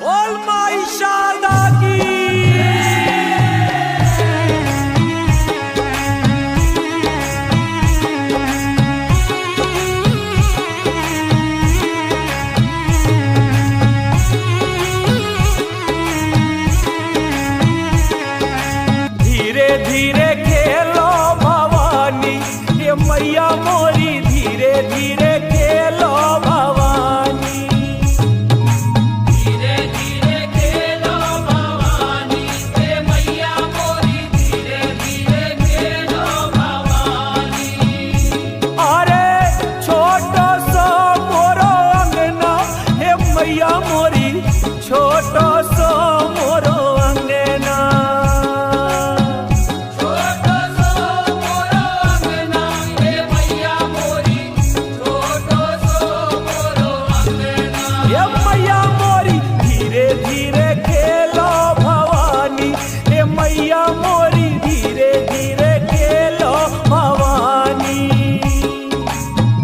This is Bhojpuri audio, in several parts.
बोल माई शारदा की। धीरे धीरे खेलो भवानी, ये मैया मोरी धीरे धीरे खेलो भवानी। धीरे धीरे खेलो भवानी, हे मैया मोरी धीरे धीरे खेलो भवानी। अरे छोटो सो मोरो अंगना, हे मैया मोरी छोटो सो मोरो अंगना। छोटो सो मोरो अंगना, हे मैया मोरी छोटो सो मोरो अंगना। ये मैया मोरी धीरे धीरे खेलो भवानी, ये मैया मोरी धीरे धीरे खेलो भवानी।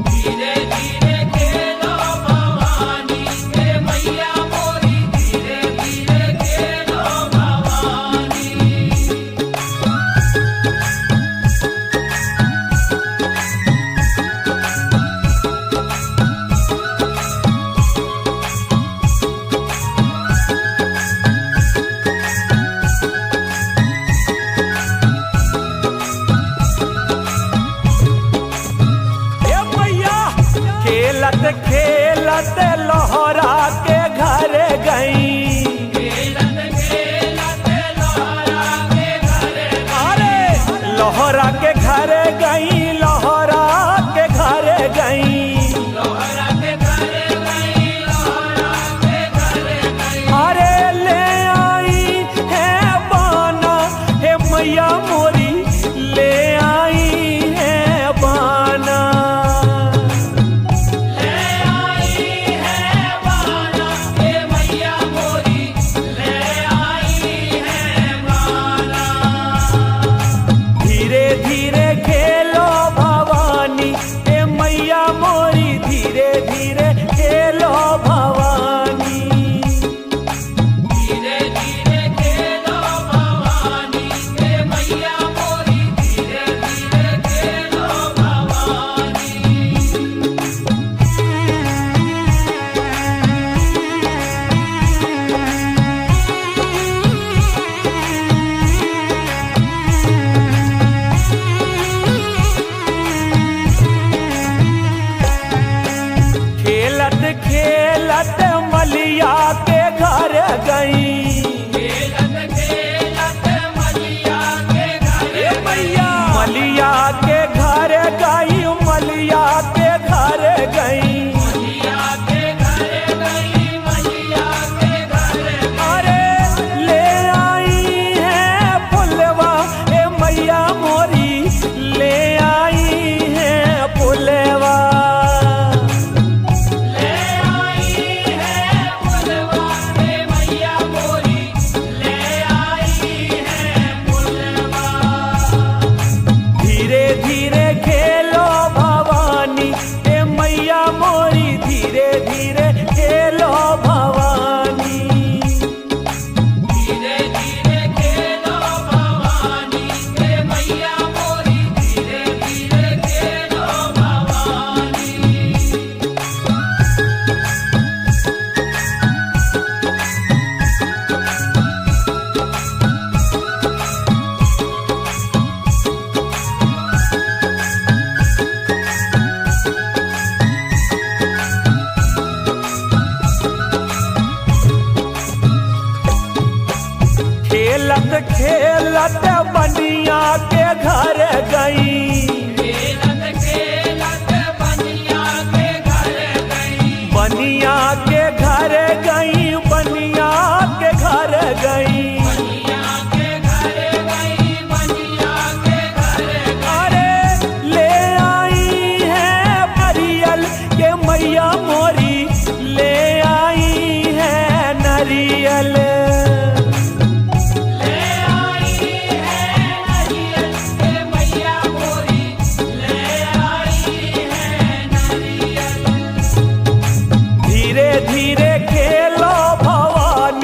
धीरे धीरे खेलो भवानी, हे मैया मोरी धीरे धीरे खेलो भवानी। ये मैया खेलत खेलत लोहरा के घर गई। खेलत खेलत लोहरा के घरे अरे लोहरा के घर गई, लोहरा के घर गई। लोहरा के घरे गई, लोहरा के घरे गई। अरे ले आई है बाना, हे मैया मोरी ले आई है बाना। ले आई है बाना, हे मैया मोरी ले आई है बाना। धीरे धीरे खेलो भवानी, हे मैया मोरी धीरे धीरे खेलो भवानी। धीरे धीरे खेलो भवानी, हे मैया मोरी धीरे धीरे खेलो भवानी। खेलत खेलत मलिया के घर गई। खेलत खेलत मलिया के घरे मैया मलिया के घर गई, मलिया के घर गई। मलिया के घरे गई, मलिया के घरे गई। अरे ले आई है फुलवा, ए मैया मोरी ले आई है फुलवा। ले आई है फुलवा, हे मैया मोरी ले आई है फुलवा। धीरे धीरे खेलो भवानी, ए मैया मोरी धीरे धीरे खेलो भवानी। धीरे धीरे खेलो भवानी, हे मैया मोरी धीरे धीरे खेलो भवानी। खेलत खेलत बनिया के घर गई। खेलत खेलत बनिया के घरे गई। बनिया के घर गई, बनिया के घर गई। बनिया के घरे गई, बनिया के घरे गई। अरे ले आई है परियल, के मैया मोरी ले आई है नरियल। ले आई है नरियल, हे मैया मोरी ले आई है नरियल। धीरे धीरे खेलो भवानी,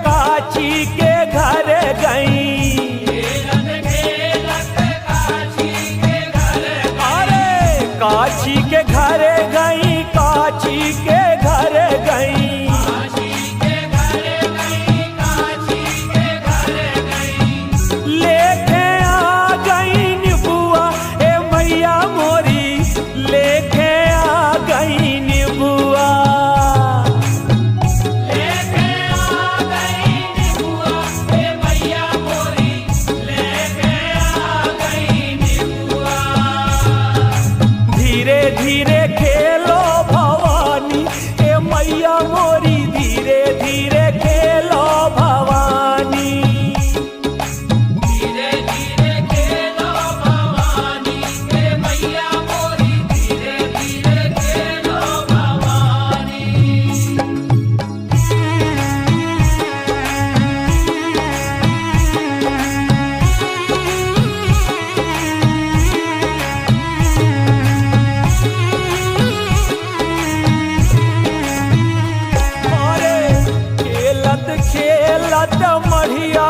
काची के घर गई। खेलत खेलत काशी के घर अरे काची के घर गई, काची के घर गई। काशी के घर गई, काशी के घर गई। लेके आ गई निबुआ ए मैया मोरी, लेके आ गई निबुआ। लेके आ गई निबुआ ए मैया मोरी, लेके आ गई निबुआ। धीरे धीरे खेलो भवानी ए मैया मोरी, धीरे धीरे खेलो भवानी। धीरे धीरे खेलो भवानी ए मैया मोरी, धीरे धीरे खेलो भवानी। अरे खेलत खेलत मढ़िया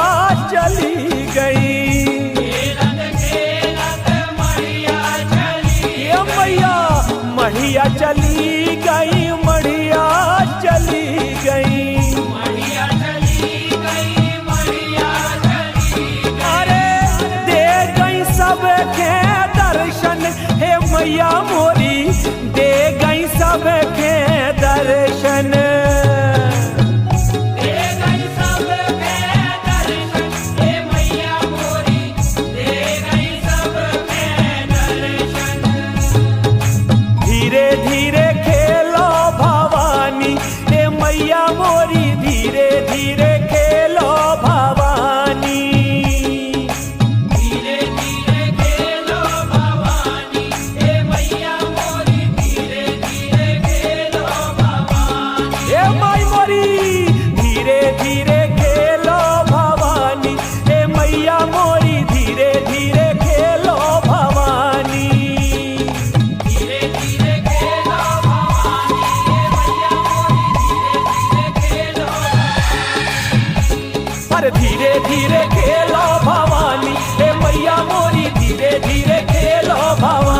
चली गई। खेलत खेलत मैया चली ये मैया मढ़िया चली गई, मढ़िया चली गई। मैया चली गई, मैया चली गई। अरे दे गई सबके दर्शन हे मैया मोरी, दे गई सबके दर्शन। दे गई सबके दर्शन हे मैया मोरी, दे गई सबके दर्शन। धीरे धीरे खेलो भवानी हे मैया मोरी, धीरे धीरे खेलो भवानी। धीरे धीरे खेलो भवानी हे मैया मोरी, धीरे धीरे खेलो भवानी। हे माई मोरी, धीरे धीरे खेलो भवानी हे मैया मोरी, धीरे धीरे खेलो भवानी। धीरे धीरे खेलो भवानी हे मैया मोरी, धीरे धीरे खेलो। अरे धीरे धीरे खेलो भवानी हे मैया मोरी, धीरे धीरे खेलो भवानी।